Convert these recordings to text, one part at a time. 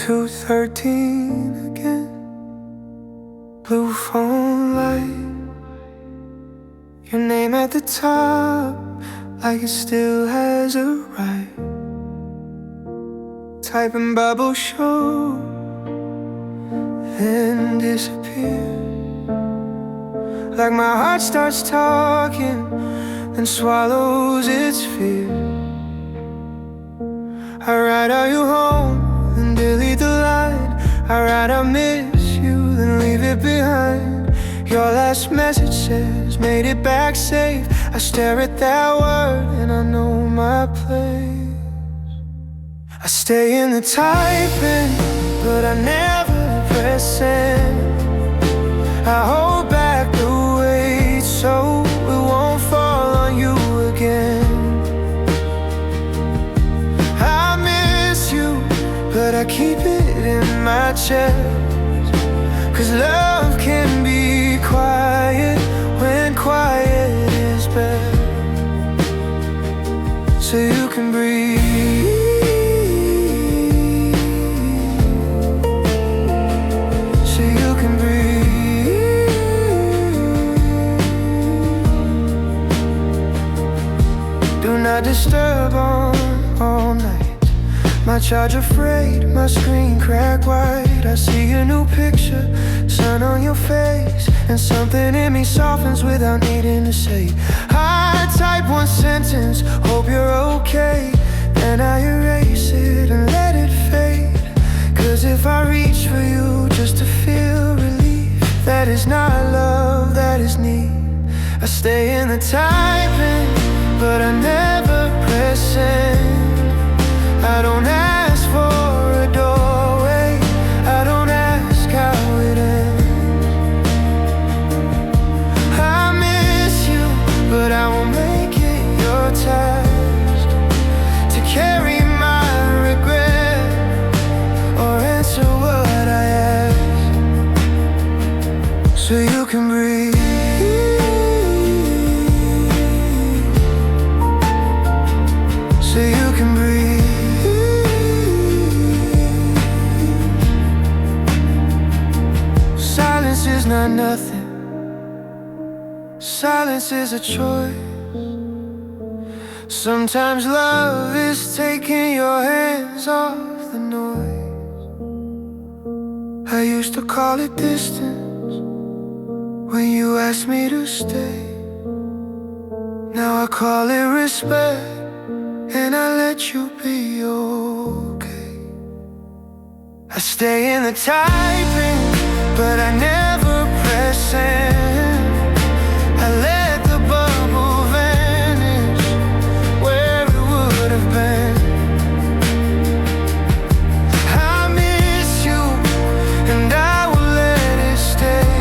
2:13 again. Blue phone light, your name at the top, like it still has a right. Typing bubble show, then disappear. Like my heart starts talking, then swallows its fear. I write, are you home? Then delete the line. I write, I miss you, then leave it behind. Your last message says, made it back safe. I stare at that word and I know my place. I stay in the typing, but I never press send. I hold back the weight so it won't fall on you again. But I keep it in my chest, 'cause love can be quiet when quiet is best. So you can breathe, so you can breathe. Do not disturb on all night. My charge afraid, my screen crack white. I see a new picture, sun on your face, and something in me softens without needing to say. I type one sentence, hope you're okay, then I erase it and let it fade. 'Cause if I reach for you just to feel relief, that is not love, that is need. I stay in the typing, but I never press send. I don't ask for a doorway, I don't ask how it ends. I miss you, but I won't make it your task to carry my regret or answer what I ask. So you can breathe, so you can breathe. Silence is not nothing. Silence is a choice. Sometimes love is taking your hands off the noise. I used to call it distance when you asked me to stay. Now I call it respect, and I let you be okay. I stay in the typing, but I never press send. I let the bubble vanish where it would have been. I miss you, and I will let it stay.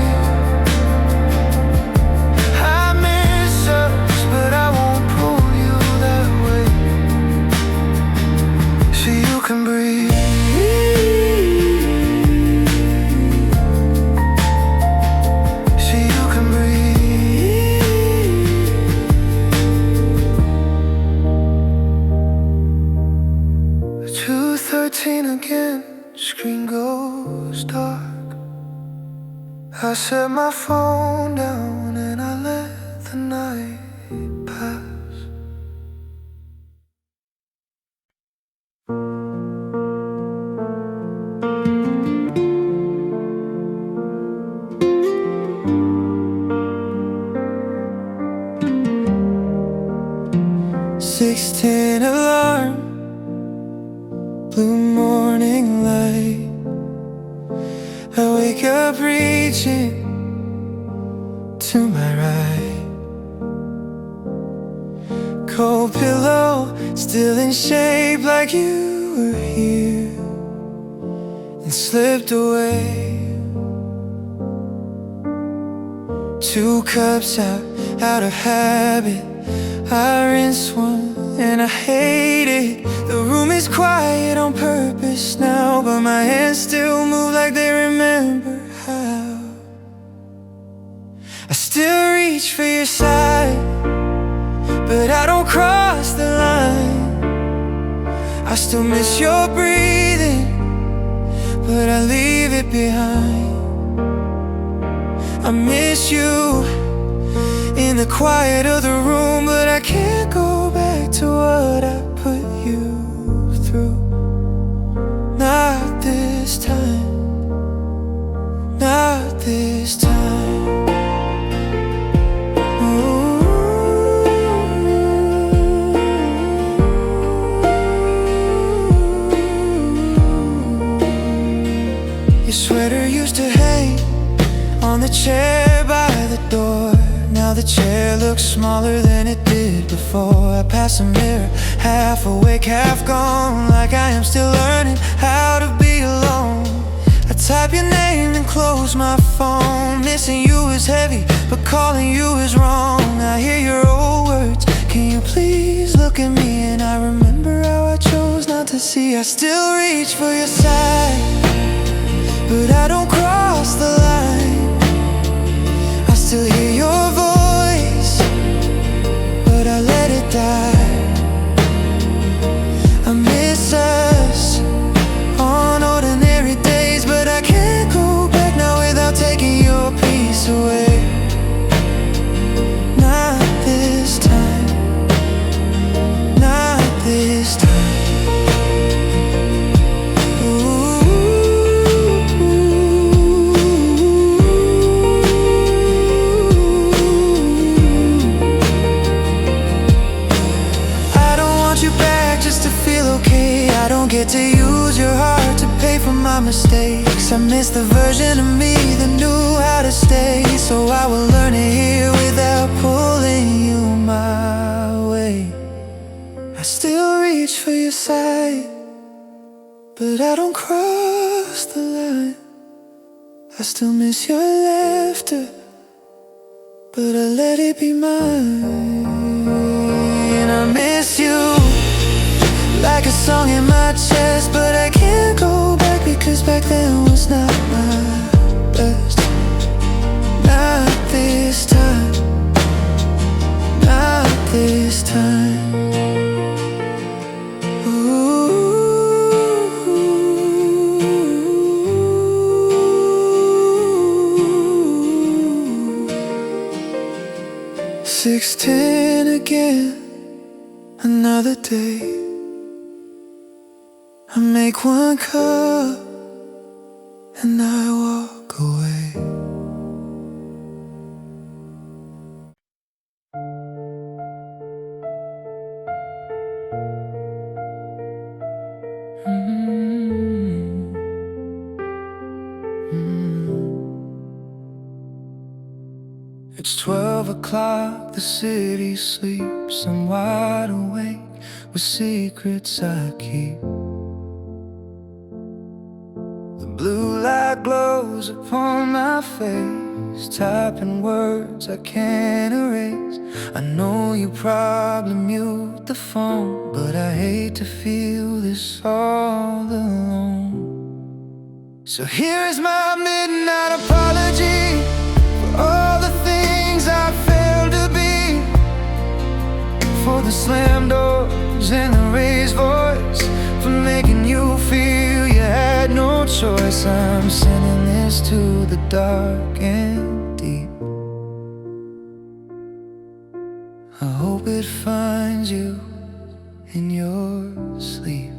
I miss us, but I won't pull you that way. So you can breathe, again, screen goes dark. I set my phone down and I let the night pass. "6:10 alarm, blue morning light. I wake up reaching to my right. Cold pillow, still in shape like you were here and slipped away. 2 cups out of habit. I rinse one and I hate it. The room is quiet on purpose now, but my hands still move like they remember how. I still reach for your side, but I don't cross the line. I still miss your breathing but I leave it behind. I miss you in the quiet of the room, but I can't go back to what I put you through. Not this time, not this time. Ooh. Your sweater used to hang on the chair by the door. Now the chair looks smaller than it did before. I pass a mirror, half awake, half gone, like I am still learning how to be alone. I type your name and close my phone. Missing you is heavy, but calling you is wrong. I hear your old words, can you please look at me? And I remember how I chose not to see. I still reach for your side, but I don't cross the line. I still hear your voice, but I let it die. I miss us on ordinary days, but I can't go back now without taking your peace away. Not this time, not this time. I don't get to use your heart to pay for my mistakes. I miss the version of me that knew how to stay. So I will learn it here without pulling you my way. I still reach for your side, but I don't cross the line. I still miss your laughter, but I let it be mine. I miss you like a song in my chest, but I can't go back because back then was not my best. Not this time, not this time. Ooh. 6:10 again, another day. I make one cup and I walk away. It's 12 o'clock, the city sleeps. I'm wide awake with secrets I keep. Blue light glows upon my face, typing words I can't erase. I know you probably mute the phone, but I hate to feel this all alone. So here is my midnight apology for all the things I failed to be, for the slammed doors and the raised voice, for making you feel you had no choice. I'm sending this to the dark and deep. I hope it finds you in your sleep.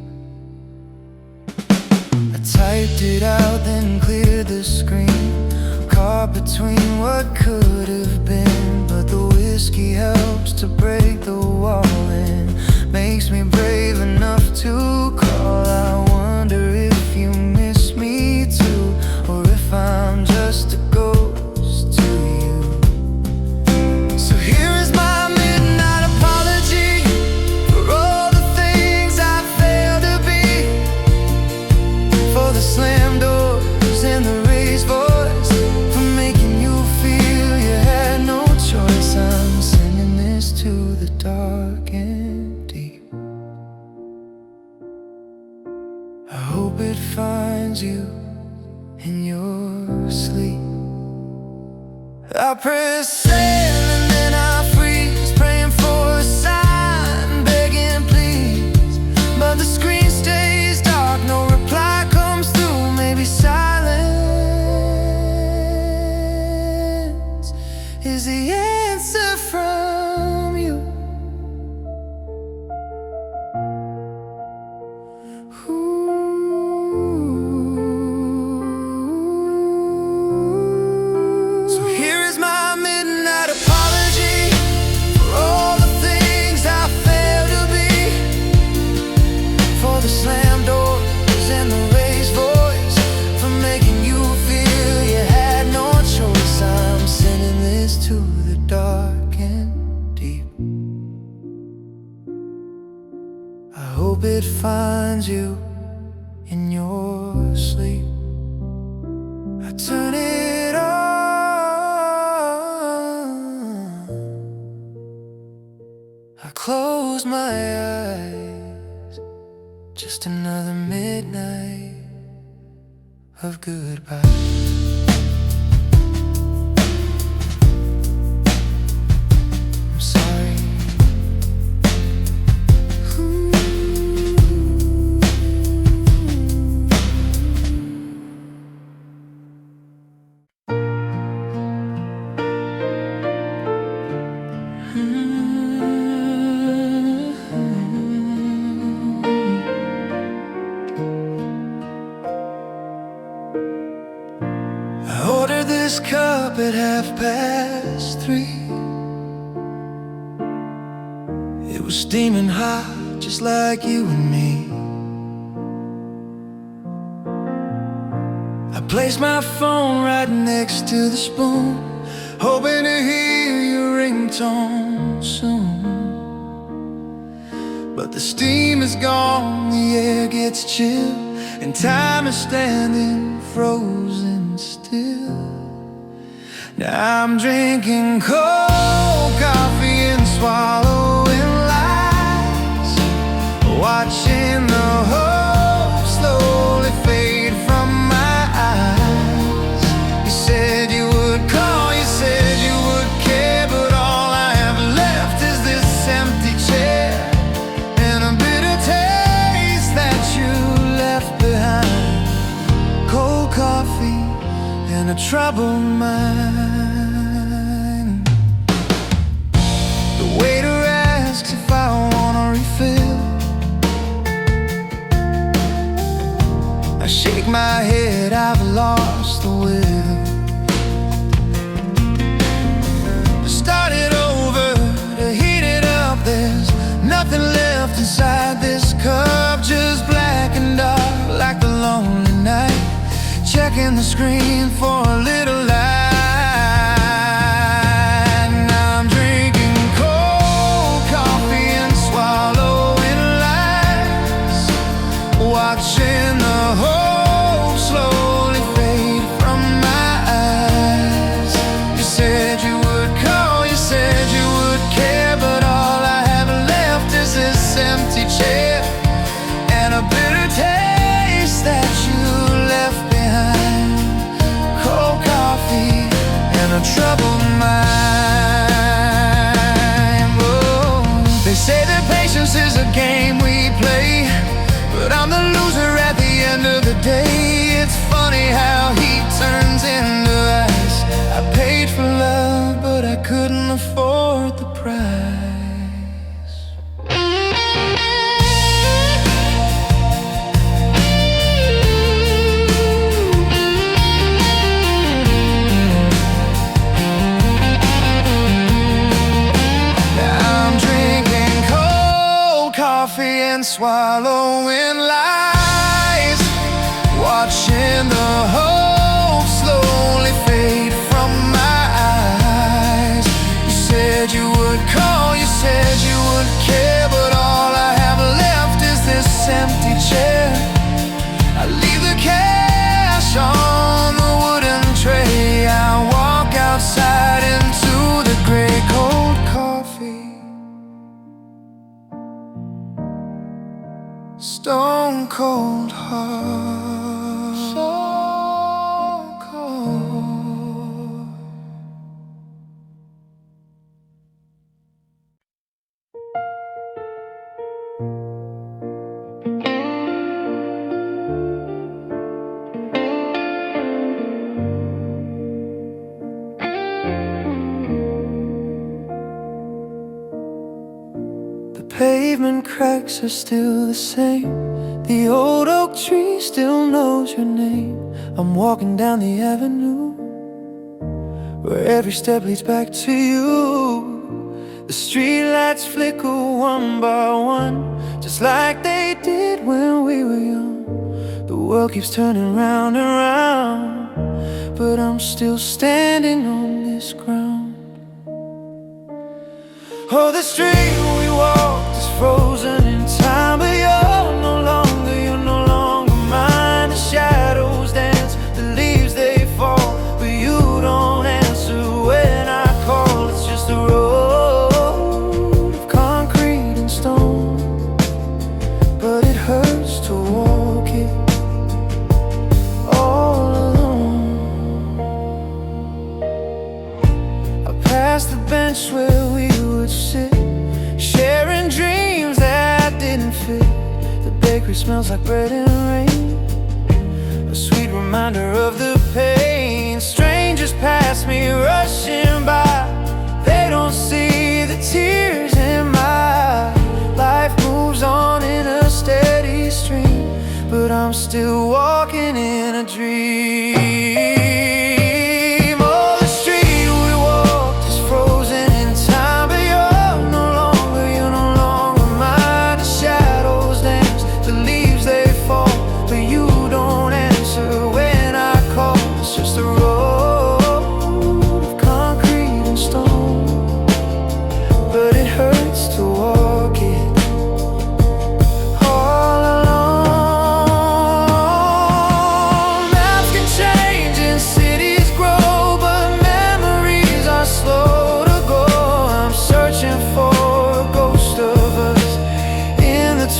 I typed it out, then cleared the screen, caught between what could have been. But the whiskey helps to break the wall and makes me brave enough to call. I wonder if you miss me too, or if I'm just a ghost to you. So here is my midnight apology for all the things I failed to be, for the slammed doors and the raised voice, for making you feel you had no choice. I'm sending this to the dark and deep. I hope it finds you in your sleep. I press send and then I freeze, praying for a sign, begging please. But the screen stays dark, no reply comes through. Maybe turn it on. I close my eyes, just another midnight of goodbye. I'm sorry. I ordered this cup at 3:30. It was steaming hot, just like you and me. I placed my phone right next to the spoon, hoping to hear your ringtone soon. But the steam is gone, the air gets chill, and time is standing frozen still. Now I'm drinking cold coffee and swallowing lies, watching the hope slowly fade from my eyes. You said you would call, you said you would care, but all I have left is this empty chair and a bitter taste that you left behind. Cold coffee and a troubled mind. The waiter asks if I want a refill. I shake my head, I've lost the will. To start it over, to heat it up, there's nothing left inside this cup, just black and dark like the lonely night. Checking the screen for a little light. Now I'm drinking cold coffee and swallowing lies, watching the hope slowly fade from my eyes. You said you would call, you said you would care, but all I have left is this empty chair and a bitter taste that you left behind. Cold coffee and a troubled mind. Whoa. They say that patience is a game we play, but I'm the loser at the end of the day. It's funny how heat turns into ice. I paid for love, but I couldn't afford the price. Coffee and swallowing lies, watching the hope slowly fade from my eyes. You said you would call, you said you would care, but all I have left is this empty chair. I leave the cash on the wooden tray. I walk outside into the gray cold coffee, stone cold heart, so cold. The pavement cracks are still the same. The old oak tree still knows your name. I'm walking down the avenue where every step leads back to you. The streetlights flicker one by one, just like they did when we were young. The world keeps turning round and round, but I'm still standing on this ground. Oh, the street we walked is frozen in time, but you're no longer mine. The shadows dance, the leaves they fall, smells like bread and rain, a sweet reminder of the pain. Strangers pass me rushing by, they don't see the tears in my eye. Life moves on in a steady stream, but I'm still walking in a dream.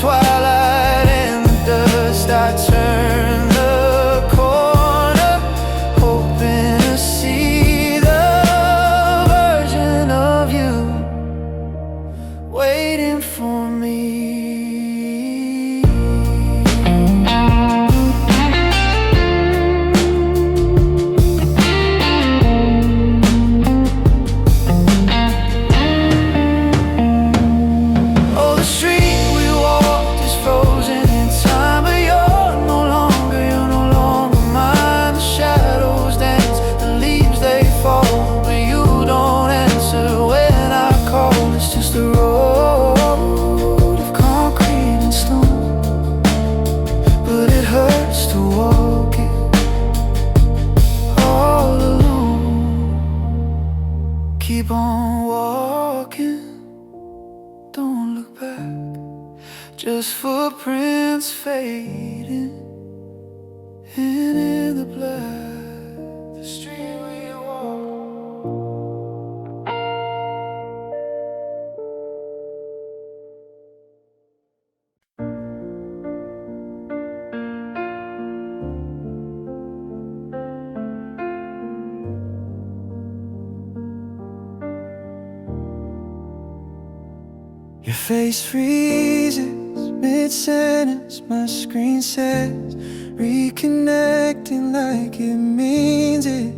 Twilight and the dust, I turn the corner, hoping to see the version of you waiting for me. Oh, the street frozen in time, but you're no longer mine. The shadows dance, the leaves they fall, but you don't answer when I call. It's just a road of concrete and stone, but it hurts to walk it all alone. Keep on walking, don't look back, just footprints fading, and in the black, the street we walk. Your face freezes mid-sentence, my screen says reconnecting like it means it.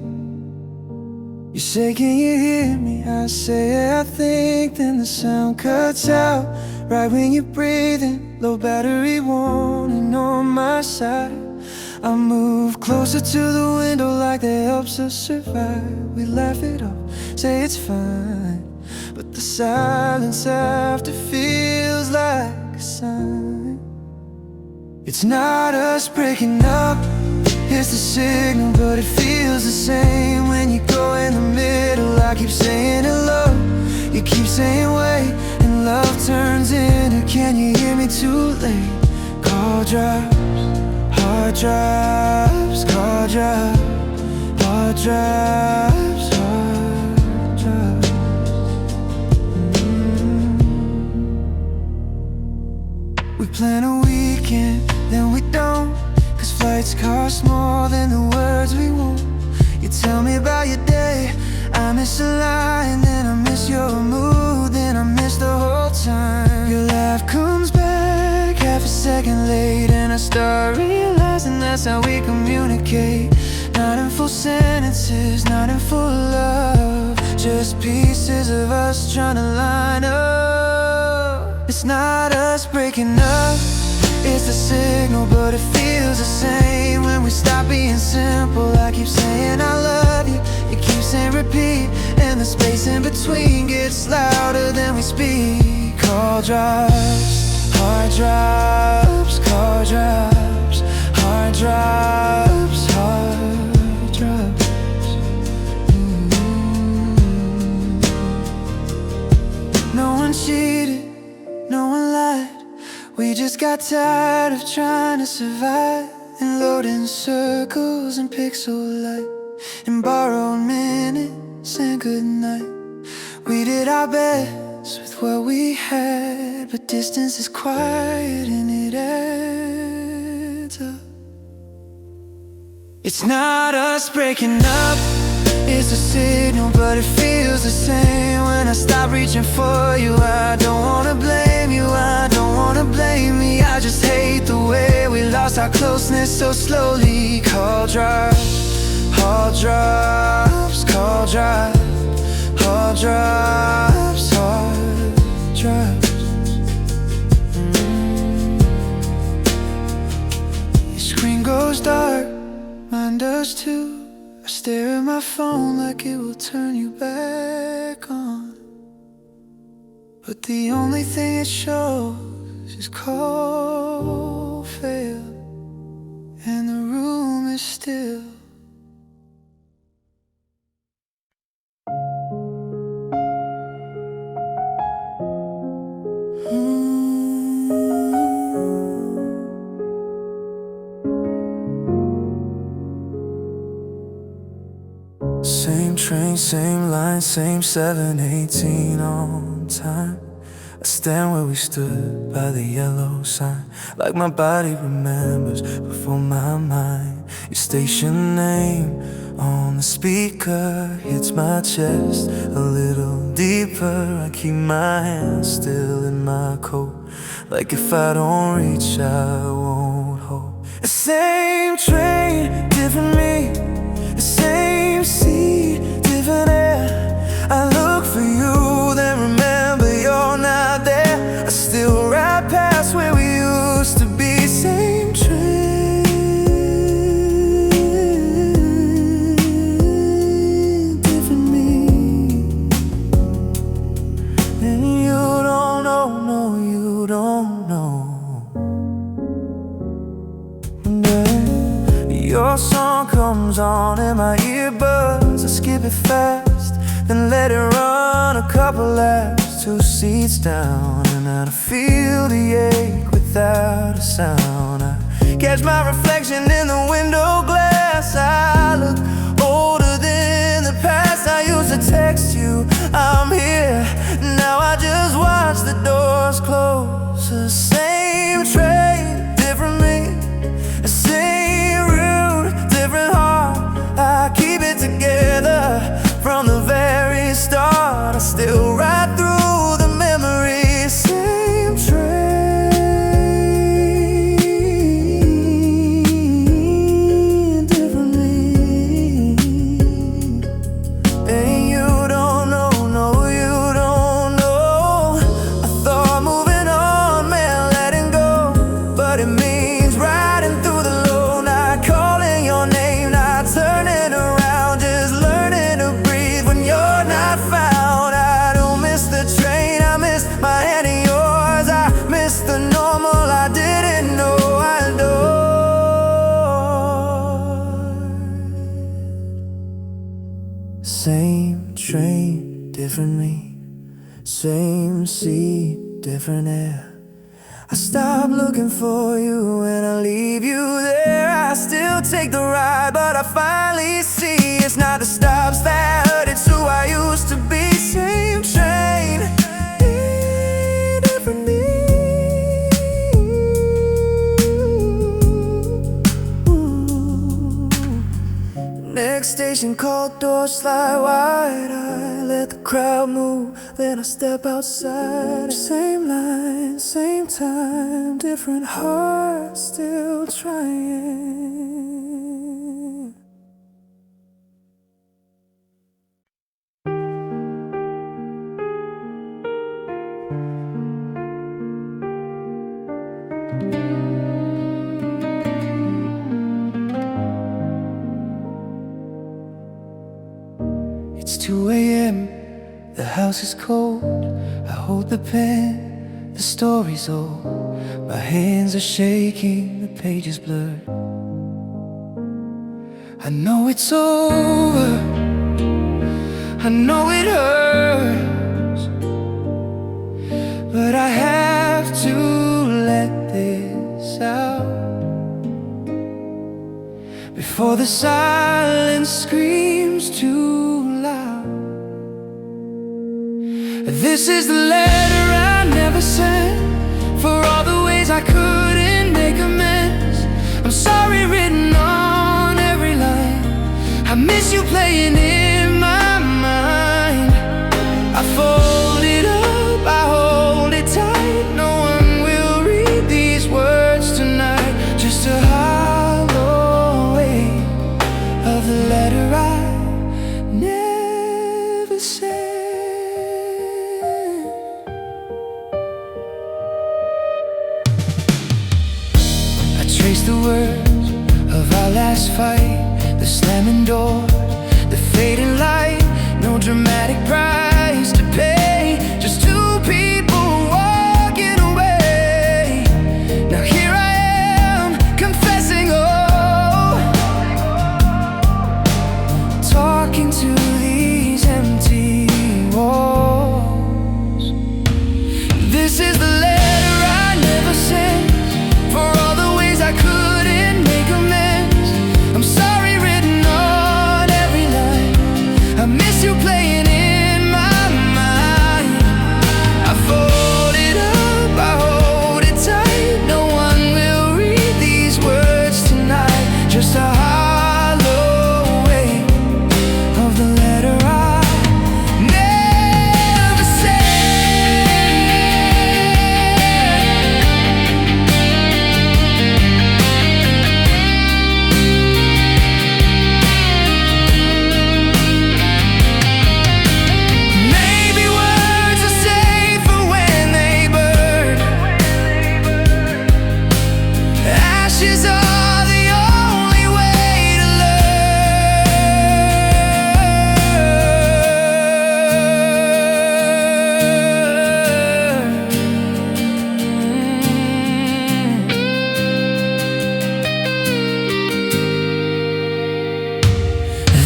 You say, can you hear me? I say, I think. Then the sound cuts out right when you're breathing. Low battery warning on my side. I move closer to the window like that helps us survive. We laugh it off, say it's fine, but the silence after feels like a sign. It's not us breaking up, it's the signal, but it feels the same when you go in the middle. I keep saying hello, you keep saying wait, and love turns into can you hear me too late. Call drops, heart drops, call drops, heart drops, heart drops. We plan a weekend, then we don't, cause flights cost more than the words we want. You tell me about your day, I miss a line, then I miss your mood, then I miss the whole time. Your laugh comes back half a second late, and I start realizing that's how we communicate. Not in full sentences, not in full love, just pieces of us trying to line up. It's not us breaking up, it's the signal, but it feels the same when we stop being simple. I keep saying I love you, you keep saying repeat, and the space in between gets louder than we speak. Call drops, heart drops, call drops, heart drops, heart drops. No one cheated, no one lied, we just got tired of trying to survive and loading circles and pixel light and borrowed minutes and good night. We did our best with what we had, but distance is quiet and it adds up. It's not us breaking up, it's a signal, but it feels the same when I stop reaching for you. I don't wanna blame you, I don't wanna wanna blame me, I just hate the way we lost our closeness so slowly. Call drop, hard drops, call drop, hard drops, hard drops. Your screen goes dark, mine does too. I stare at my phone like it will turn you back on, but the only thing it shows is call failed, and the room is still. Same train, same line, same 7:18 on time. I stand where we stood by the yellow sign, like my body remembers before my mind. Your station name on the speaker hits my chest a little deeper. I keep my hand still in my coat, like if I don't reach I won't hold. The same train, different me. The same sea, different air. I look for you, then remember you're not there. I still ride past where we used to be. Same train, different me. And you don't know, no, you don't know. Your song comes on in my earbuds. I skip it fast, then let it run a couple laps. 2 seats down, and I feel the ache without a sound. I catch my reflection in the window glass. I look older than the past. I used to text you, I'm here. Now I just watch the doors close. The same train, different me. The same route, different heart. I keep it together from the very start. I still ride through the memories. Same train, different me. And you don't know, no, you don't know. I thought moving on meant letting go, but it means riding through the low. Not calling your name, not turning around, just learning to breathe when you're not found. I don't miss the train, I miss my hand in yours. I miss the normal I didn't know I adored. Same train, different me. Same seat, different air. I stop looking for you and I leave you there. I still take the ride, but I finally see it's not the stops that hurt, it's who I used to be. Same train, different me. Next station called, doors slide wide. I let the crowd move, then I step outside. Same line, same time, different heart, still trying. It's 2 a.m., the house is cold. I hold the pen, the story's old. My hands are shaking, the page is blurred. I know it's over, I know it hurts, but I have to let this out before the silence screams too loud. This is the letter I never sent, for all the ways I couldn't make amends. I'm sorry written on every line. I miss you playing in my mind. I fold it up, I hold it tight. No one will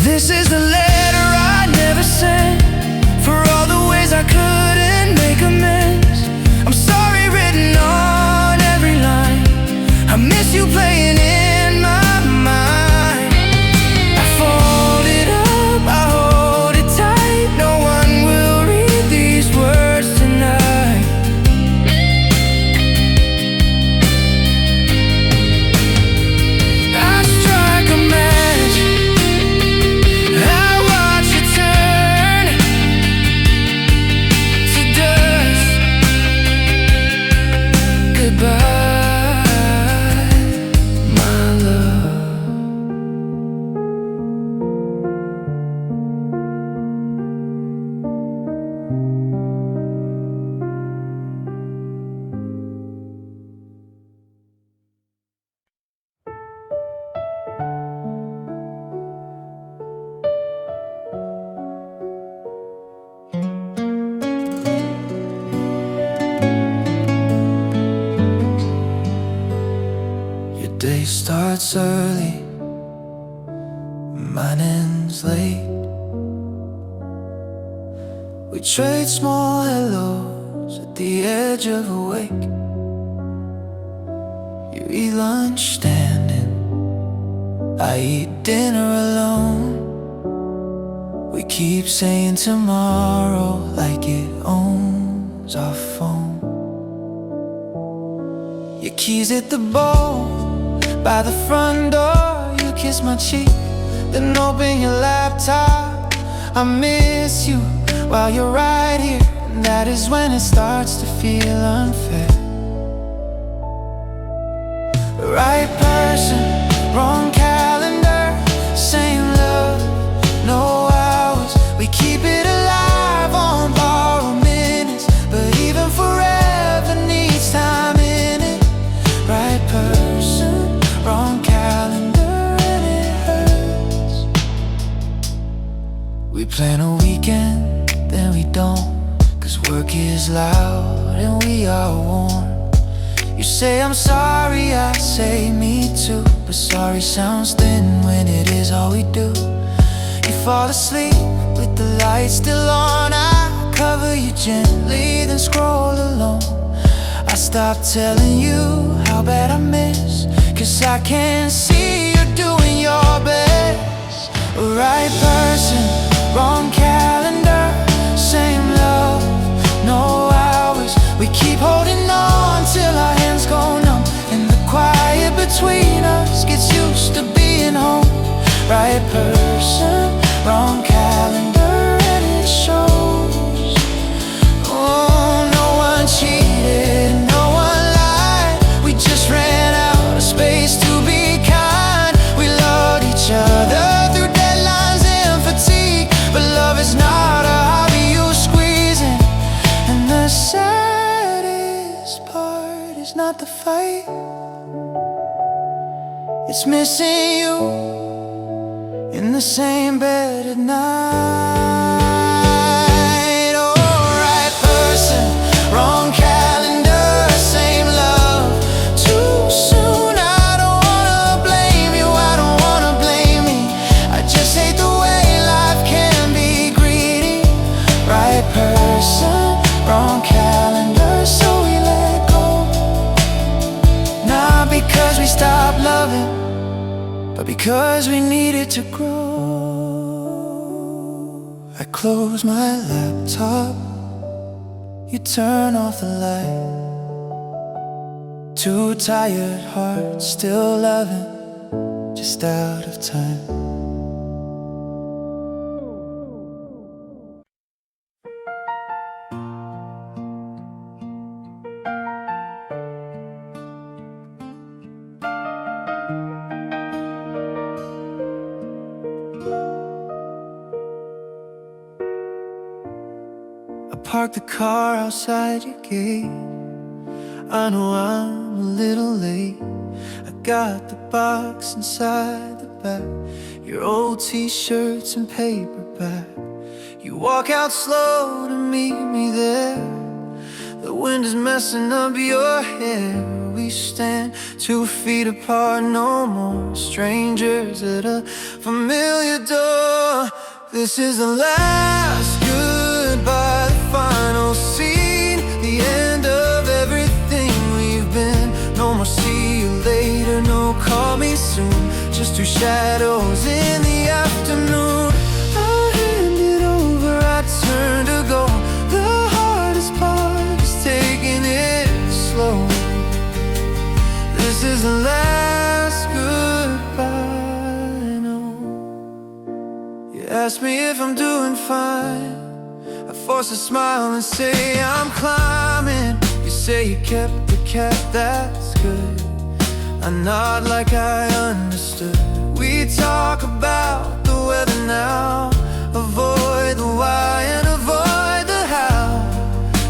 This is the letter I never sent, for all the ways I couldn't make amends. I'm sorry written on every line. I miss you playing in my mind. I fold it up, I hold it tight. No one will read these words tonight. I strike a match, I watch it turn to dust. Goodbye, my love. Your day starts early, mine ends late. We trade small hellos at the edge of a wake. You eat lunch standing, I eat dinner alone. We keep saying tomorrow like it owns our phone. Your keys hit the bowl by the front door. You kiss my cheek, then open your laptop. I miss you while you're right here, and that is when it starts to feel unfair. Right person, wrong calendar, same love, no hours. We keep it alive on borrowed minutes, but even forever needs time in it. Right person, wrong calendar, and it hurts. We plan a weekend, then we don't, 'cause work is loud and we are worn. You say I'm sorry, I say me too, but sorry sounds thin when it is all we do. You fall asleep with the lights still on, I cover you gently, then scroll alone. I stop telling you how bad I miss, 'cause I can see you're doing your best. Right person, wrong calendar, same love, no hours. We keep holding on till our hands go numb, and the quiet between us gets used to being home. Right person, wrong calendar, and it shows. Oh, no one cheated, no one lied. We just ran out of space to be kind. We loved each other through deadlines and fatigue, but love is not a hobby you squeeze in. And the saddest part is not the fight, it's missing you in the same bed at night. Oh, right person, wrong calendar, same love, too soon. I don't wanna blame you, I don't wanna blame me. I just hate the way life can be greedy. Right person, wrong calendar, so we let go. Not because we stopped loving, but because we needed to grow. I close my laptop, you turn off the light. Two tired hearts still loving, just out of time. Park the car outside your gate. I know I'm a little late. I got the box inside the back, your old t-shirts and paperback. You walk out slow to meet me there. The wind is messing up your hair. We stand 2 feet apart, no more strangers at a familiar door. This is the last goodbye, the final scene, the end of everything we've been. No more see you later, no call me soon, just two shadows in the afternoon. I hand it over, I turn to go. The hardest part is taking it slow. This is the last goodbye, I know. You ask me if I'm doing fine, I force a smile and say I'm climbing. You say you kept the cat, that's good. I nod like I understood. We talk about the weather now, avoid the why and avoid the how.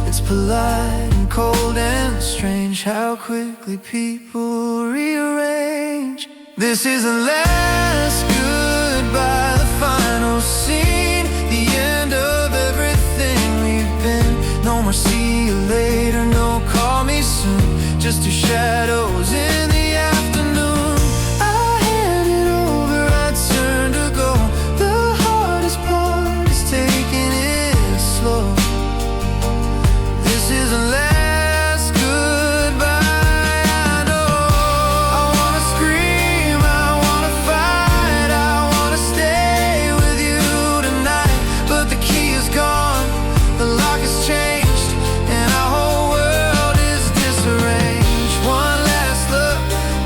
It's polite and cold and strange how quickly people rearrange. This is the last goodbye, the final scene, the end of everything we've been. No more see you later, no call me soon, just two shadows in the afternoon. I hand it over, I turn to go. The hardest part is taking it slow. This is the last goodbye, I know. I wanna scream, I wanna fight, I wanna stay with you tonight, but the key is gone, the lock has changed, and our whole world is disarranged. One last look,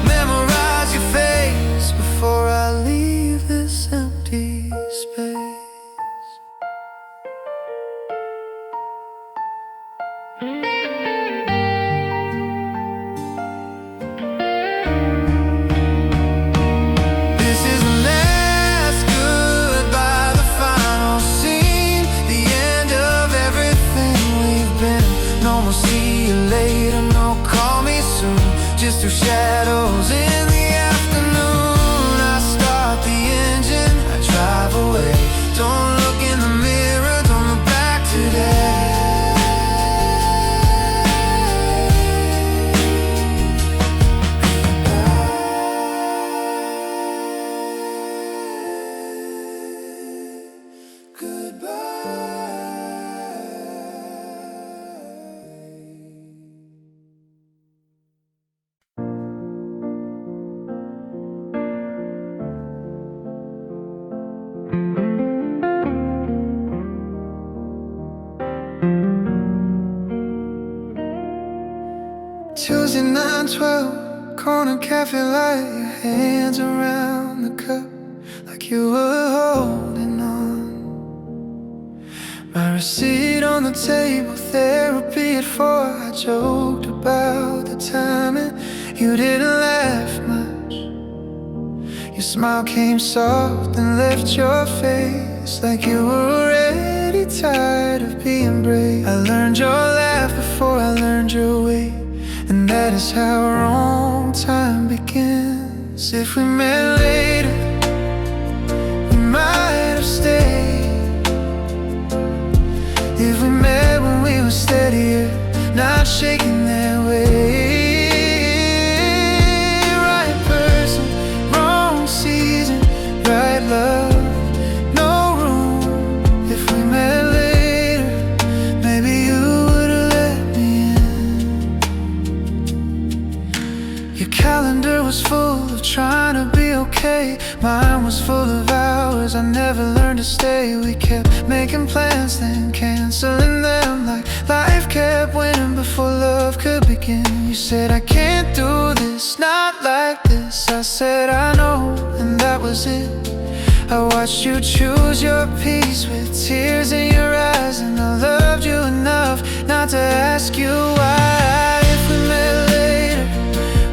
memorize your face before I leave this empty space. This is the last goodbye, the final scene, the end of everything we've been. No more see you later, no call me soon, just two shadows in the afternoon. I start the engine, I drive away. Don't look in the mirror, don't look back today. Tuesday 9/12, corner cafe light, your hands around the cup like you were holding on. My receipt on the table, therapy at 4. I joked about the timing, you didn't laugh much. Your smile came soft and left your face like you were already tired of being brave. I learned your laugh before I learned your way, and that is how wrong time begins. If we met later, we might have stayed. If we met when we were steadier, not shaking that way. Right person, wrong season, right love, no room. If we met later, maybe you would've let me in. Your calendar was full of trying to be okay, mine was full of hours I never learned to stay. We kept making plans, then canceling them, like life kept winning before love could begin. You said I can't do this, not like this. I said I know, and that was it. I watched you choose your peace with tears in your eyes, and I loved you enough not to ask you why. If we met later,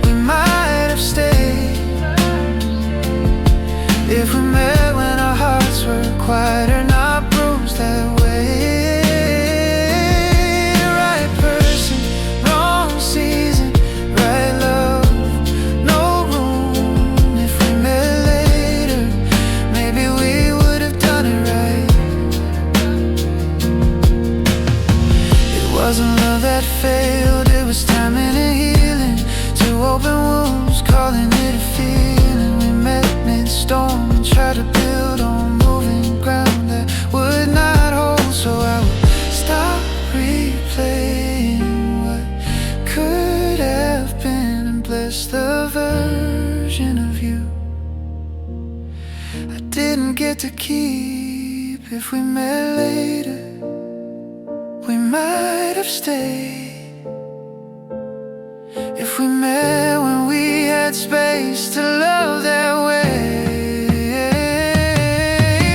we might have stayed. If we met when our hearts were quieter, not bruised that way. Right person, wrong season, right love, no room. If we met later, maybe we would have done it right. It wasn't love that failed, If we met later, we might have stayed. If we met when we had space to love that way.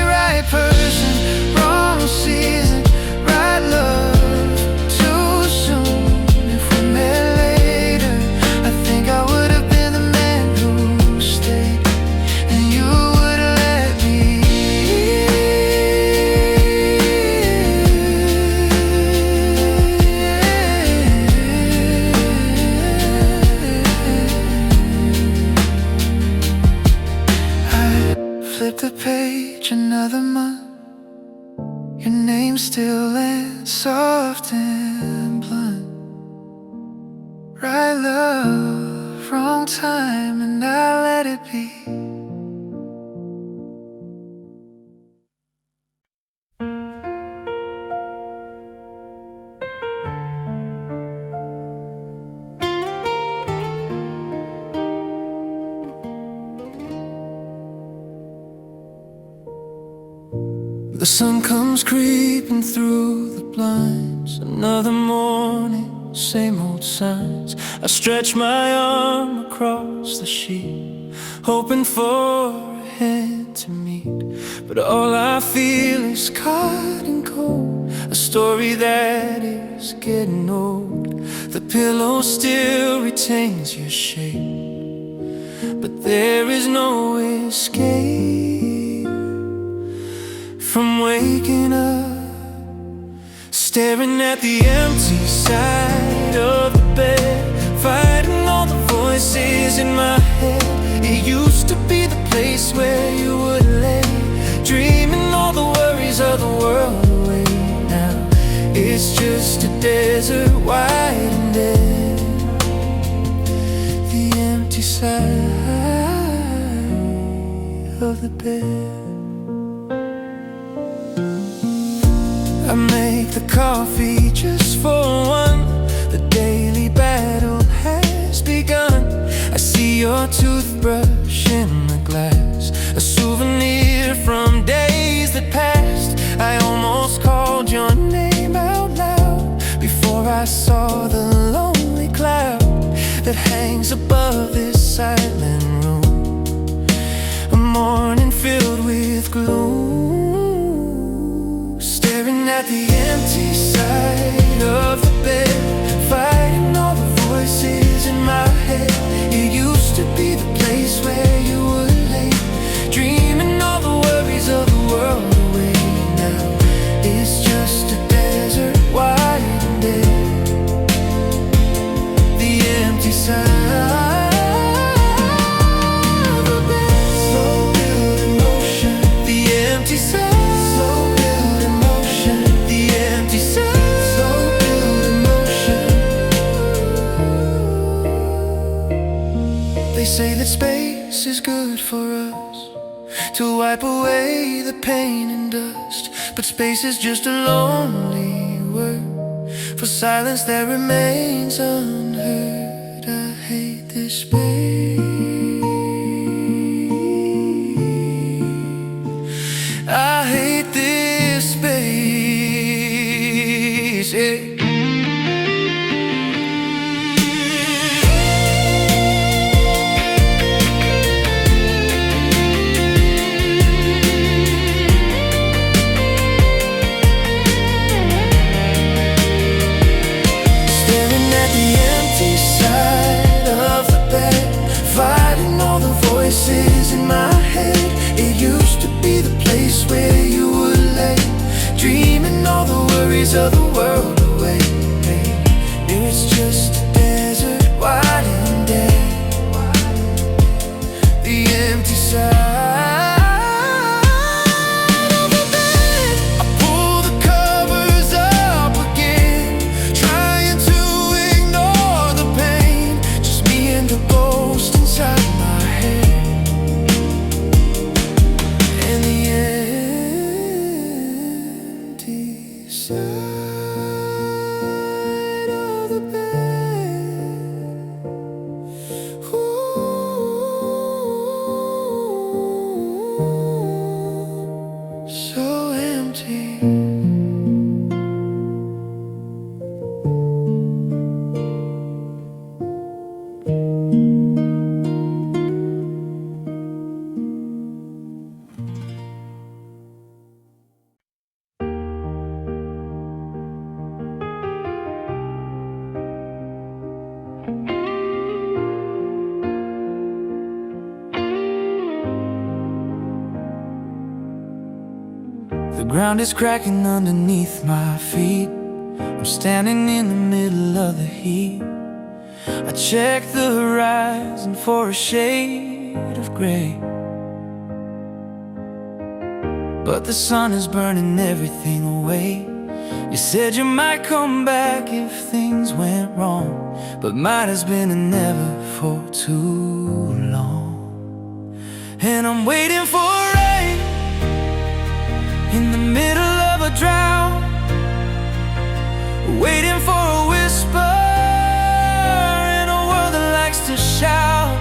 Right person, wrong season, right love too soon. If we met later, I think I would have been the man who stayed, and you would have let me. Flip the page, another month. Your name still lands soft and blunt. Right love, wrong time, and I let it be. The sun comes creeping through the blinds. Another morning, same old signs. I stretch my arm across the sheet, hoping for a hand to meet. But all I feel is caught and cold, a story that is getting old. The pillow still retains your shape, but there is no escape from waking up, staring at the empty side of the bed, fighting all the voices in my head. It used to be the place where you would lay, dreaming all the worries of the world away. Now it's just a desert, wide and dead, the empty side of the bed. I make the coffee just for one. The daily battle has begun. I see your toothbrush in the glass, a souvenir from days that passed. I almost called your name out loud before I saw the lonely cloud that hangs above this silent room. A morning filled with gloom, staring at the empty side of the bed, fighting all the voices in my head. It used to be the place where you would lay, dreaming all the worries of the world away. Now it's just a desert, wide and dead, the empty side of the bed. Slow building motion, the empty side. They say that space is good for us, to wipe away the pain and dust. But space is just a lonely word for silence that remains unheard. I hate this space, I hate this space, yeah. Voices in my head. It used to be the place where you would lay, dreaming all the worries of the world away. empty. The ground is cracking underneath my feet. I'm standing in the middle of the heat. I check the horizon for a shade of gray, but the sun is burning everything away. You said you might come back if things went wrong, but mine has been a never for too long. And I'm waiting for rain in the middle of a drought, waiting for a whisper in a world that likes to shout.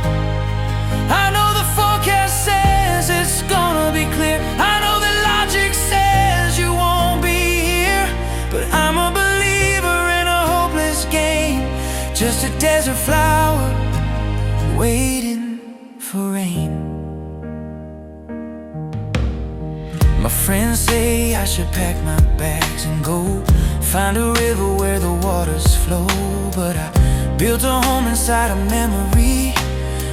I know the forecast says it's gonna be clear, I know that logic says you won't be here, but I'm a believer in a hopeless game, just a desert flower waiting for rain. My friends say I should pack my bags and go find a river where the waters flow, but I built a home inside a memory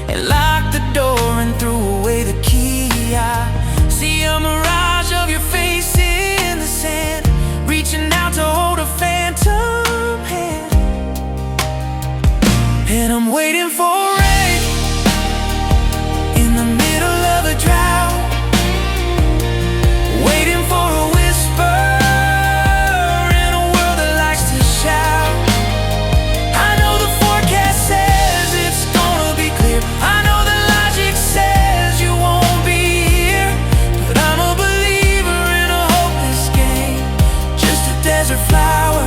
and locked the door and threw away the key. I see a mirage of your face in the sand, reaching out to hold a phantom hand. And I'm waiting for rain in the middle of a drought, waiting for a whisper in a world that likes to shout. I know the forecast says it's gonna be clear, I know the logic says you won't be here, but I'm a believer in a hopeless game, just a desert flower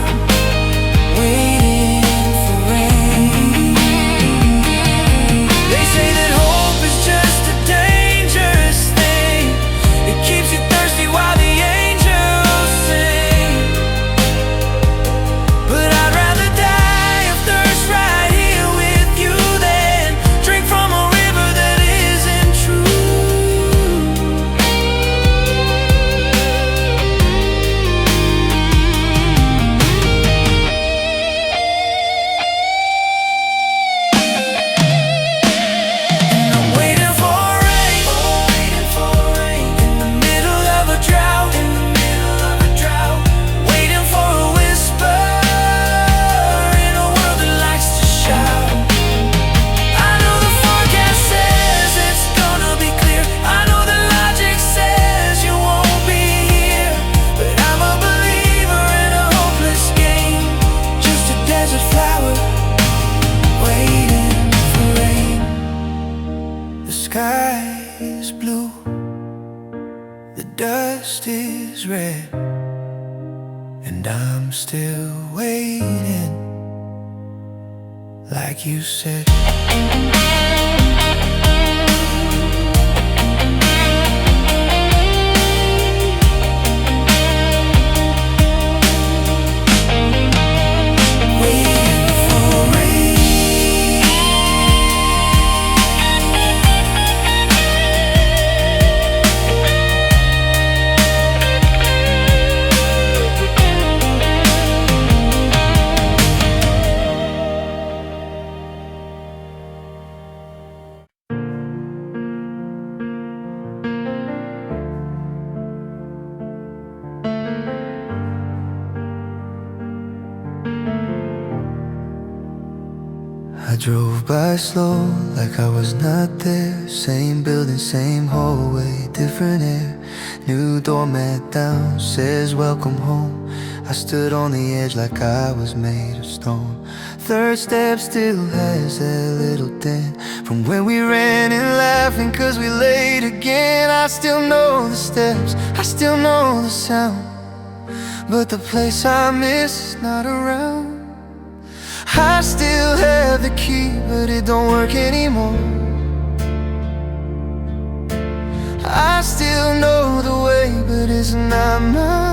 waiting for rain. They say that hope is just a dangerous thing, it keeps you thirsty while the angels sing, but I'd rather die of thirst right here with you than drink from a river that isn't true. And I'm waiting for rain, in the middle of a drought, waiting for a whisper in a world that likes to shout. I know the forecast says it's gonna be clear, I know the logic says you won't be here, but I'm a believer in a hopeless game, just a desert flower waiting for rain. The sky is blue, the dust is red, and I'm still waiting, like you said. Waiting for rain. I drove by slow like I was not there. Same building, same hallway, different air. New doormat down, says welcome home. I stood on the edge like I was made of stone. Third step still has that little dent from when we ran and laughing cause we late again. I still know the steps, I still know the sound, but the place I miss is not around. I still have the key, but it don't work anymore. I still know the way, but it's not mine.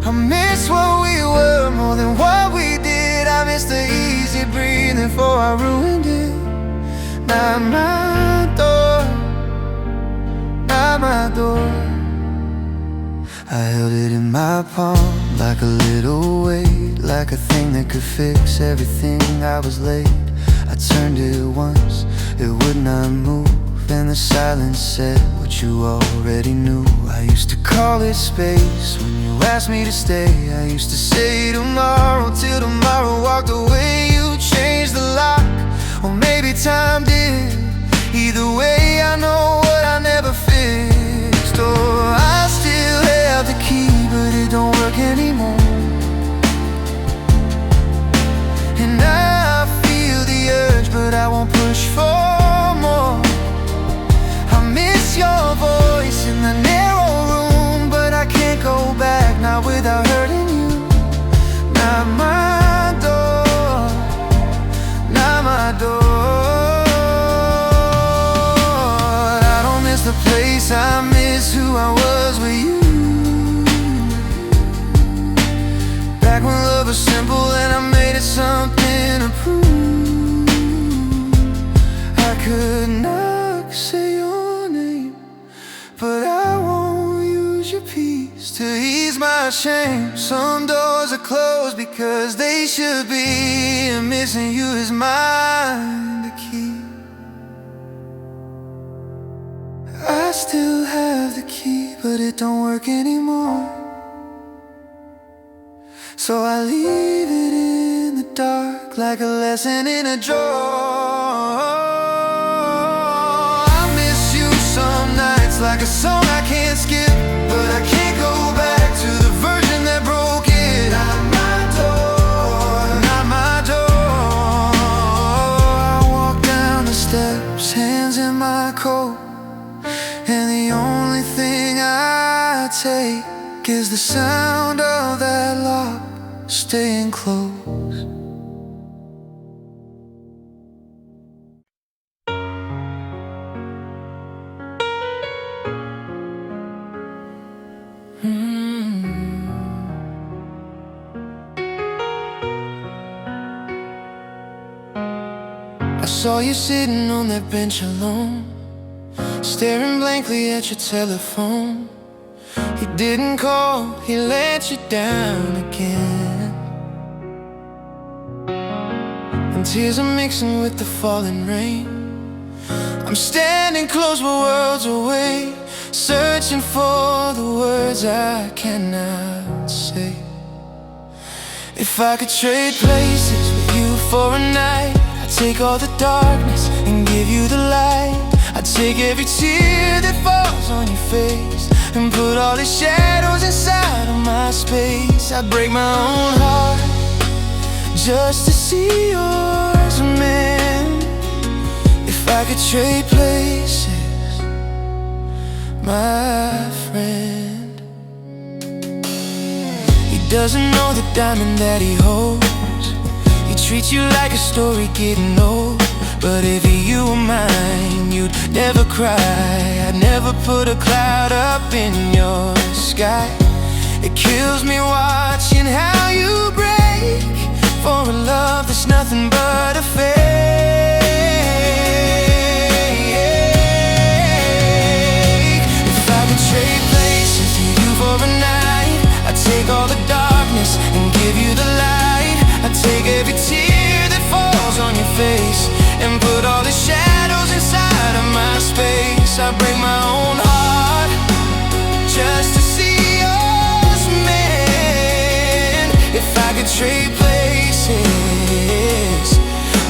I miss what we were more than what we did. I miss the easy breathing before I ruined it. Not my door, not my door. I held it in my palm like a little weight, like a thing that could fix everything. I was late, I turned it once, it would not move, and the silence said what you already knew. I used to call it space when you asked me to stay. I used to say tomorrow till tomorrow walked away. You changed the lock, or maybe time did. Either way, I know what I never fixed. Oh, I still have the key, but it don't work anymore. And I feel the urge, but I won't push for more. I miss your voice in the narrow room, but I can't go back, not without hurting you. Not my door, not my door. I don't miss the place, I miss who I was with you. Back when love was simple and I made it something to prove. I could not say your name, but I won't use your peace to ease my shame. Some doors are closed because they should be, and missing you is mine to keep. I still have the key, but it don't work anymore. So I leave it in the dark like a lesson in a drawer. I miss you some nights like a song I can't skip, but I can't go back to the version that broke it. Not my door, not my door. I walk down the steps, hands in my coat, and the only thing I take is the sound of that lock staying close. I saw you sitting on that bench alone, staring blankly at your telephone. He didn't call, he let you down again. And tears are mixing with the falling rain. I'm standing close but worlds away, searching for the words I cannot say. If I could trade places with you for a night, I'd take all the darkness and give you the light. I'd take every tear that falls on your face and put all the shadows inside of my space. I'd break my own heart just to see yours, man. If I could trade places, my friend. He doesn't know the diamond that he holds. He treats you like a story getting old. But if you were mine, you'd never cry. I'd never put a cloud up in your sky. It kills me watching how you break for a love that's nothing but a fake. If I could trade places with you for a night, I'd take all the darkness and give you the light. I'd take every tear that falls on your face and put all the shadows inside of my space. I break my own heart just to see yours, man. If I could trade places,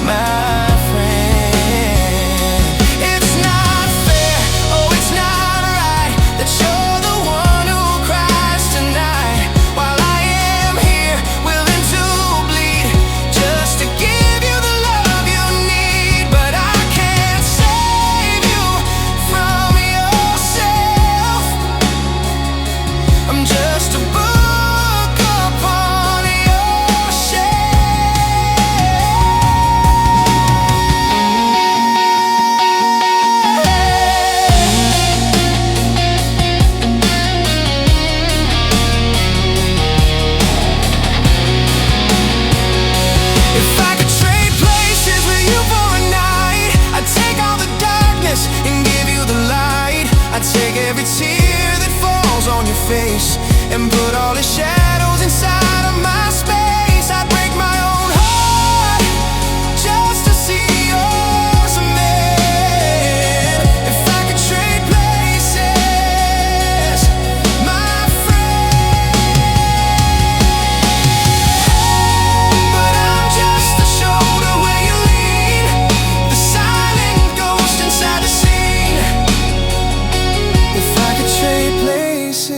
my friend. It's not fair, oh it's not right that you're the one who cries tonight, while I am here willing to bleed just to give you the love you need. But I can't save you from yourself. I'm just a book upon your shelf. face and put all the shadows inside of my space. I'd break my own heart just to see yours again. If I could trade places, my friend. But I'm just the shoulder where you lean, the silent ghost inside the scene. If I could trade places.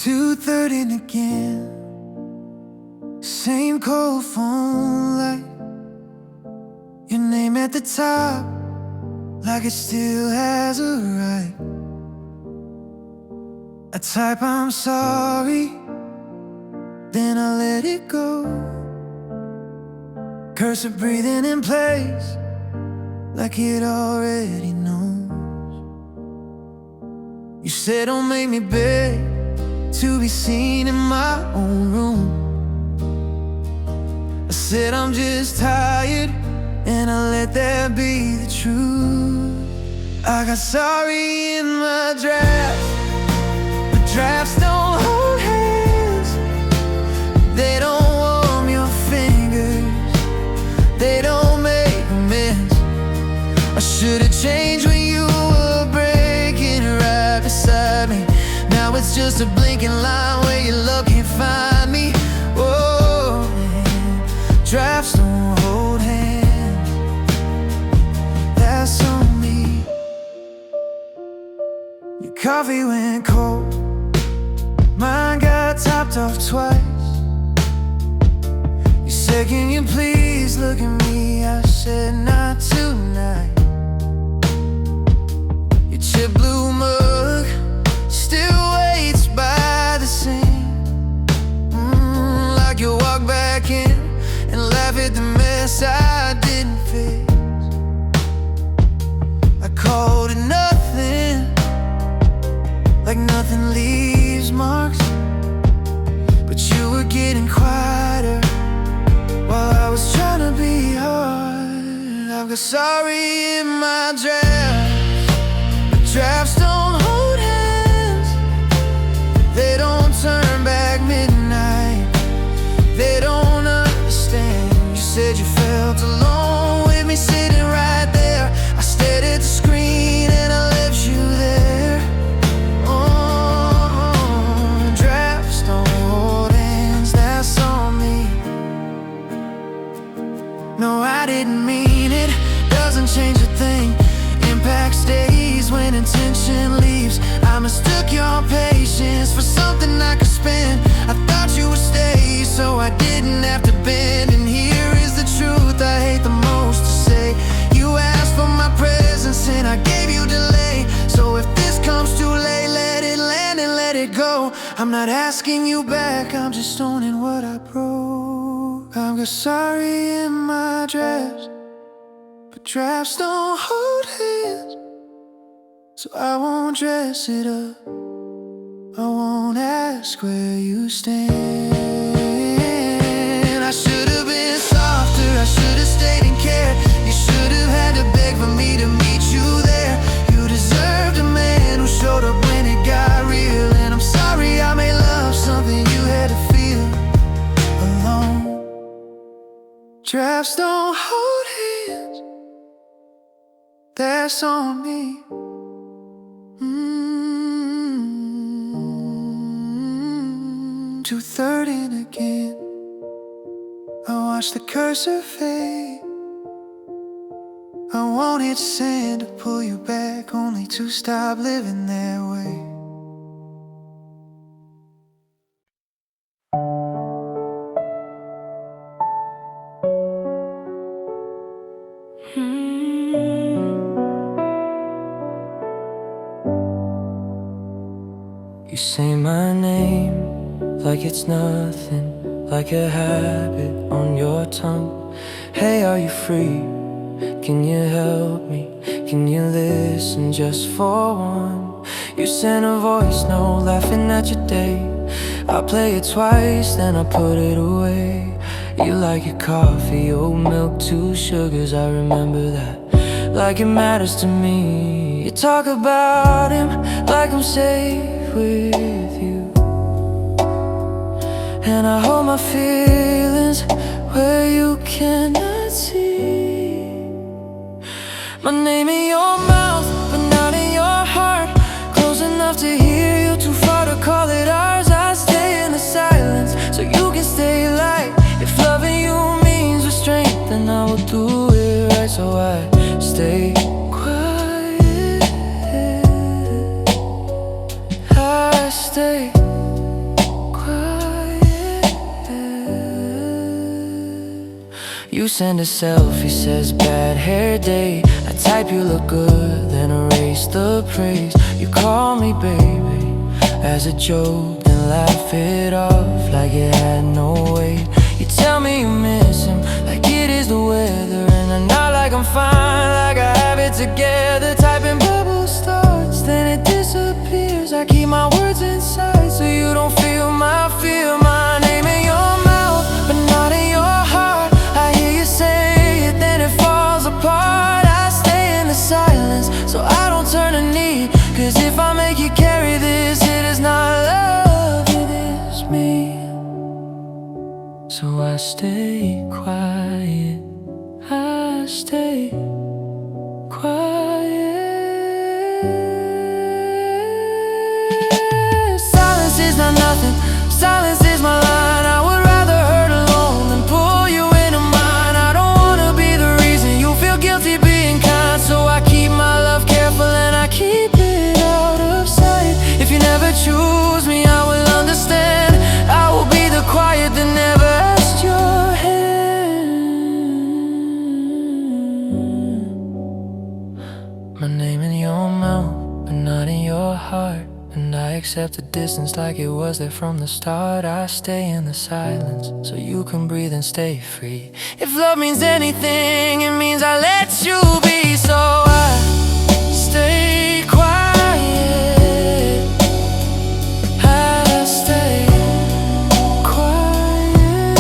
"2:30 again, same cold phone light. Your name at the top, like it still has a right. I type I'm sorry, then I let it go. Cursor breathing in place, like it already knows. You said don't make me beg to be seen in my own room. I said I'm just tired, and I let that be the truth. I got sorry in my draft, but drafts don't hold hands. They don't warm your fingers, they don't make amends. I should've changed when you were breaking right beside me. Now it's just a blinking line where your love can't find me. Oh, drafts don't hold hands, that's on me. Your coffee went cold, mine got topped off twice. You said, can you please look at me? I said, not tonight. Your chip blue mug still waits by the sink. Like you walk back in and laugh at the mess I didn't fix. I called it nothing, like nothing leaves marks. But you were getting quieter while I was trying to be hard. I've got sorry in my drafts, but drafts don't hold hands. They don't turn back midnight, they don't understand. You said you felt alone with me sitting right there. I stared at the screen and I left you there. Oh, drafts don't hold hands, that's on me. No, I didn't mean it, doesn't change a thing. Impact stays when intention leaves. I mistook your patience for something I could spend. I thought you would stay, so I didn't have to bend. And here is the truth I hate the most to say. You asked for my presence and I gave you delay. So if this comes too late, let it land and let it go. I'm not asking you back, I'm just owning what I broke. I've got sorry in my drafts, but drafts don't hold hands. So I won't dress it up, I won't ask where you stand. I should have been softer, I should have stayed and cared. You should have had to beg for me to meet you there. You deserved a man who showed up when it got real. And I'm sorry I made love something you had to feel alone. Drafts don't hold hands, that's on me. 2:30 again, I watch the cursor fade. I wanted sand to pull you back, only to stop living that way. You say my name like it's nothing, like a habit on your tongue. Hey, are you free? Can you help me? Can you listen just for one? You send a voice note laughing at your day. I play it twice, then I put it away. You like your coffee, oat milk, 2 sugars, I remember that, like it matters to me. You talk about him like I'm safe with you, and I hold my feelings where you cannot see. My name in your mouth, but not in your heart. Close enough to hear you, too far to call it ours. I stay in the silence so you can stay light. If loving you means restraint, then I will do it right. So I stay quiet, I stay quiet. You send a selfie, says bad hair day. I type you look good, then erase the praise. You call me baby as a joke, then laugh it off like it had no weight. You tell me you miss him like it is the weather, and I'm not like I'm fine, like I have it together. Typing bubble starts, then it disappears. I keep my words inside so you don't feel my fear. My name in your mouth, but not in your heart. I hear you say it, then it falls apart. I stay in the silence so I don't turn a knee, 'cause if I make you carry this, it is not love, it is me. So I stay quiet, I stay quiet. Silence is not nothing, silence is my line. I would rather hurt alone than pull you into mine. I don't wanna be the reason you feel guilty being kind, so I keep my love careful and I keep it out of sight. If you never choose me, I will understand. I will be the quiet that never asked your hand. My name in your mouth, but not in your heart. And I accept the distance like it was there from the start. I stay in the silence so you can breathe and stay free. If love means anything, it means I let you be. So I stay quiet, I stay quiet.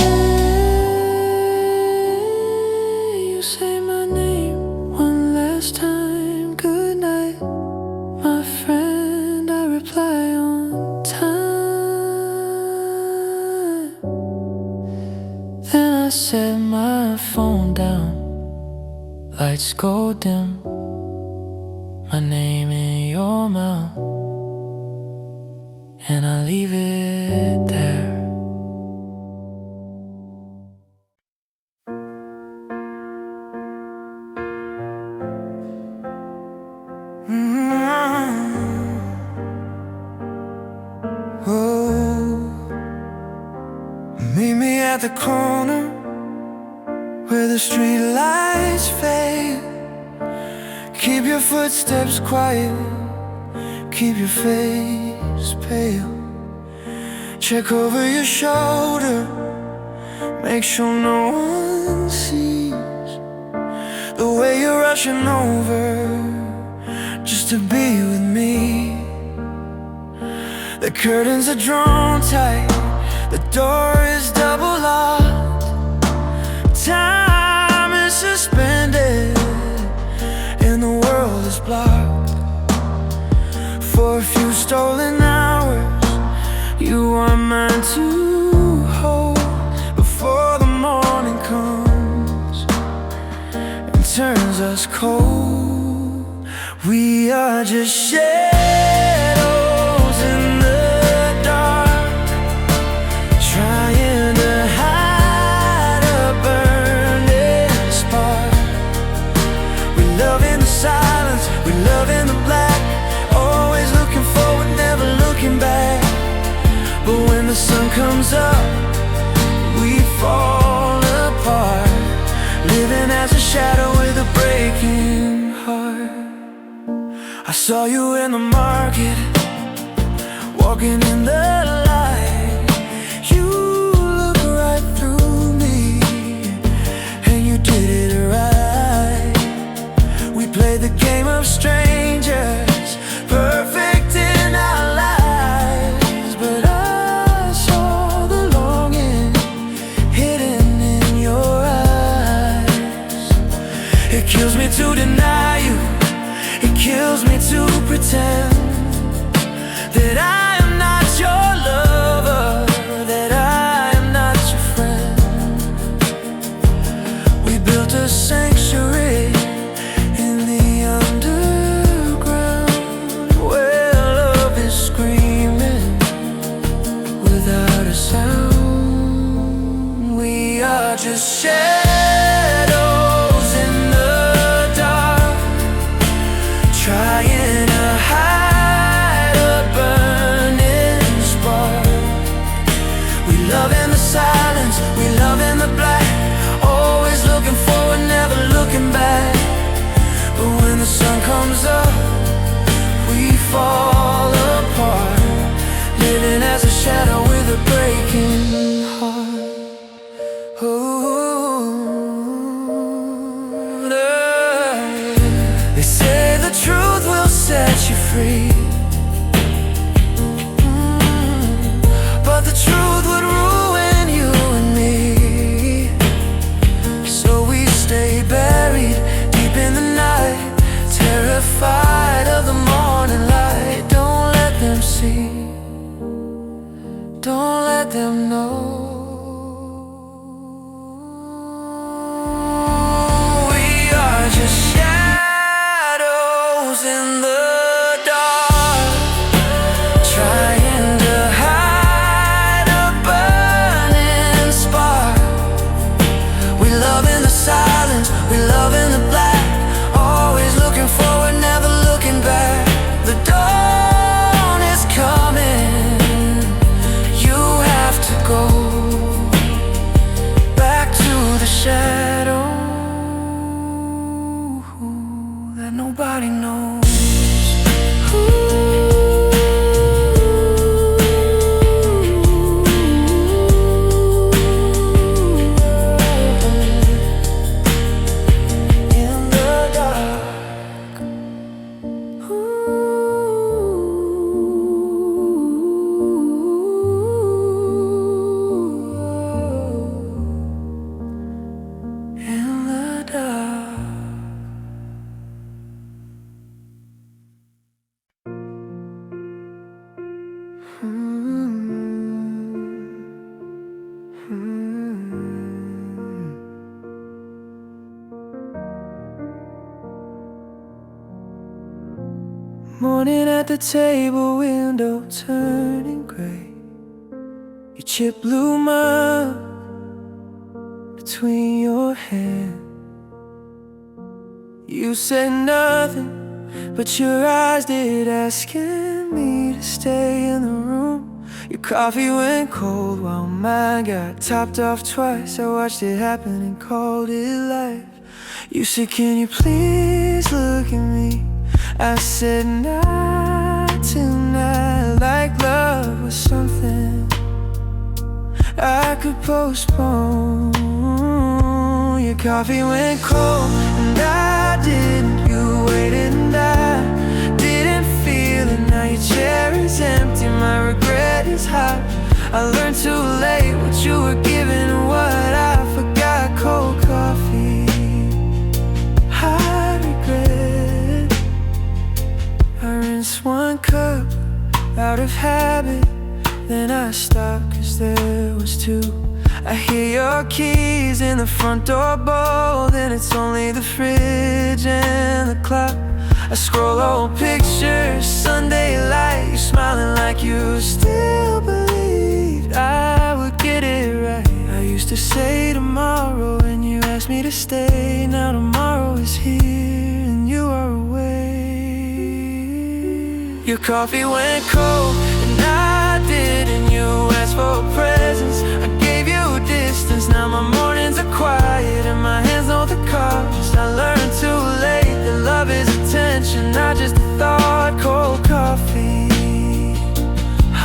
You say my name one last time, good night, my friend. I reply on time. Then I set my phone down, lights go dim. My name in your mouth, and I leave it there. Oh, meet me at the corner where the street lights fade. Keep your footsteps quiet, keep your face pale. Check over your shoulder, make sure no one sees the way you're rushing over just to be with me. The curtains are drawn tight, the door is double locked. Time is suspended and the world is blocked. For a few stolen hours, you are mine to hold before the morning comes and turns us cold. We are just shadows in the dark, trying to hide a burning spark. We love in the silence, we love in the black, always looking forward, never looking back. But when the sun comes up, we fall apart, living as a shadow with a breaking heart. I saw you in the market, walking in the light. You look right through me, and you did it right. We played the game of strangers, perfect in our lives. But I saw the longing hidden in your eyes. It kills me to deny you, it kills me to pretend that I am not your lover, that I am not your friend. We built a sanctuary in the underground, where love is screaming without a sound. We are just shadows in the dark, trying to hide a burning spark. We love in the silence, we love in the black, always looking forward, never looking back. But when the sun comes up, we fall apart, living as a shadow with a breaking heart. They say the truth will set you free, but the truth would ruin you and me. So we stay buried deep in the night, terrified of the morning light. Don't let them see, don't let them know. We are just shadows in the dark, trying to hide a burning spark. We love in the silence, we love in the black, always looking forward, never looking back. The dawn is coming, you have to go back to the shadow that nobody knows. In the dark, in the dark. Morning at the table, window turning gray. Your chip blue mug between your hands. You said nothing, but your eyes did, asking me to stay in the room. Your coffee went cold while mine got topped off twice. I watched it happen and called it life. You said, can you please look at me? I said, not tonight. Like love was something I could postpone. Your coffee went cold and I didn't. You waited and I didn't feel it. Now your chair is empty, my regret is hot. I learned too late what you were giving and what I forgot. Cold coffee, I regret. I rinsed one cup out of habit, then I stopped cause there was two. I hear your keys in the front door bowl, then it's only the fridge and the clock. I scroll old pictures, Sunday light, you smiling like you still believed I would get it right. I used to say tomorrow and you asked me to stay. Now tomorrow is here and you are away. Your coffee went cold and I didn't. You asked for presents, I gave you distance. Now my mornings are quiet and my hands know the cost. I learned too late that love is attention, not just a thought. Cold coffee, I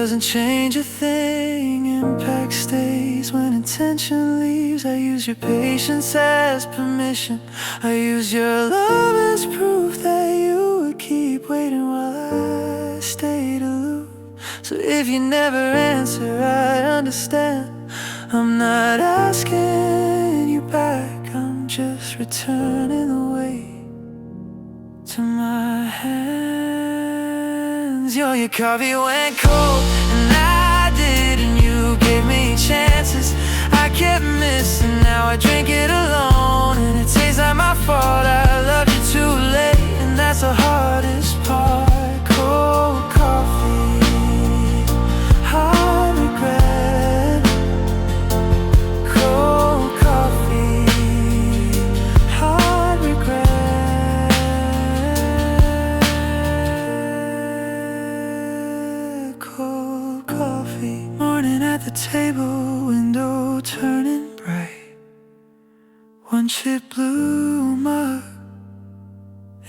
doesn't change a thing. Impact stays when intention leaves. I use your patience as permission. I use your love as proof that you would keep waiting while I stayed aloof. So if you never answer, I understand. I'm not asking you back, I'm just returning the weight to my hands. Your coffee went cold and I did, and you gave me chances I kept missing. Now I drink it alone and it tastes like my fault. I loved you too late, and that's the hardest part. Cold coffee, hard regret. Cold coffee, hard regret. Cold coffee, morning at the table, window turning bright. One chip blue mug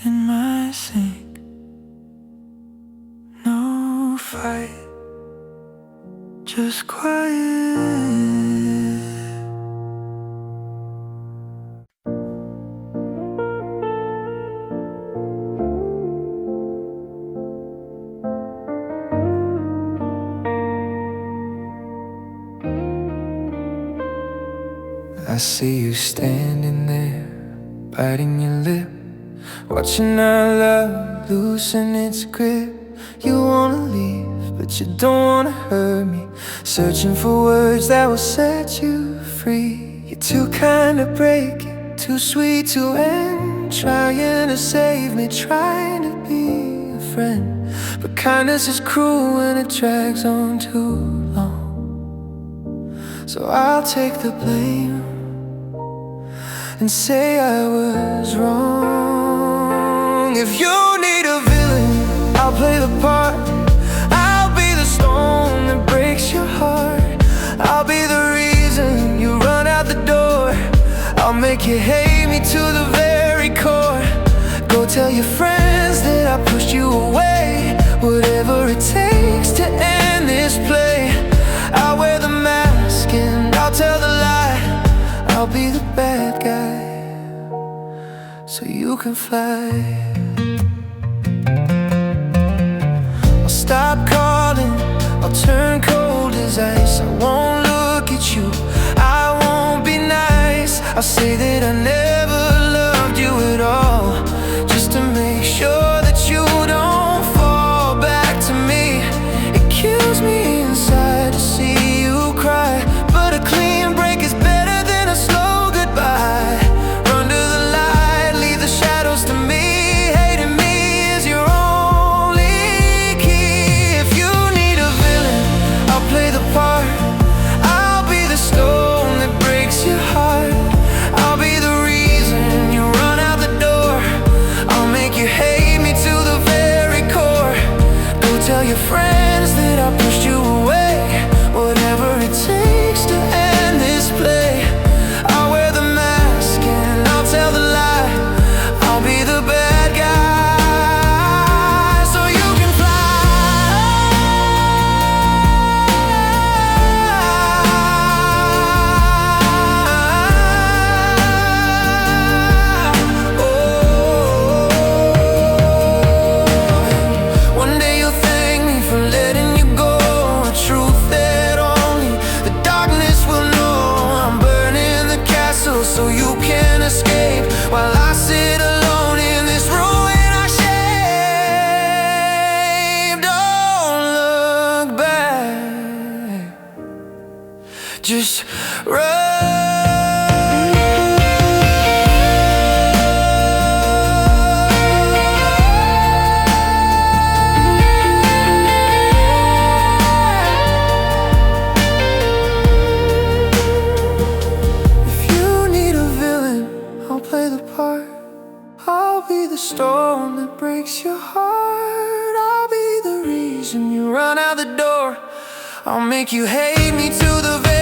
in my sink. No fight, just quiet. I see you standing there, biting your lip, watching our love loosen its grip. You wanna leave, but you don't wanna hurt me, searching for words that will set you free. You're too kind to break it, too sweet to end, trying to save me, trying to be a friend. But kindness is cruel when it drags on too long. So I'll take the blame and say I was wrong. If you need a villain, I'll play the part. I'll be the stone that breaks your heart. I'll be the reason you run out the door. I'll make you hate me to the very core. Go tell your friends that I pushed you away. Whatever it takes to end this play. I'll wear the mask and I'll tell the lie. I'll be the bad guy so you can fly. I'll stop calling, I'll turn cold as ice. I won't look at you, I won't be nice. I'll say that I never loved you at all, just to make sure that you don't fall back to me. It kills me inside to see you cry, but a clean break is better than a slow goodbye. Run to the light, leave the shadows to me. Hating me is your only key. If you need a villain, I'll play the part. I'll be the stone that breaks your heart. I'll be the reason you run out the door. I'll make you hate me to the very core. Go tell your friends that I pushed you away. Whatever it takes to end this play. I'll wear the mask and I'll tell the lie. I'll be the bad guy so you can fly. Oh, one day you'll thank me for letting you go. A truth that only the darkness will know. I'm burning the castle so you can escape, while I sit alone in this ruin I shame. Don't look back, just run. If you need a villain, I'll play the part. I'll be the stone that breaks your heart. I'll be the reason you run out the door. I'll make you hate me to the very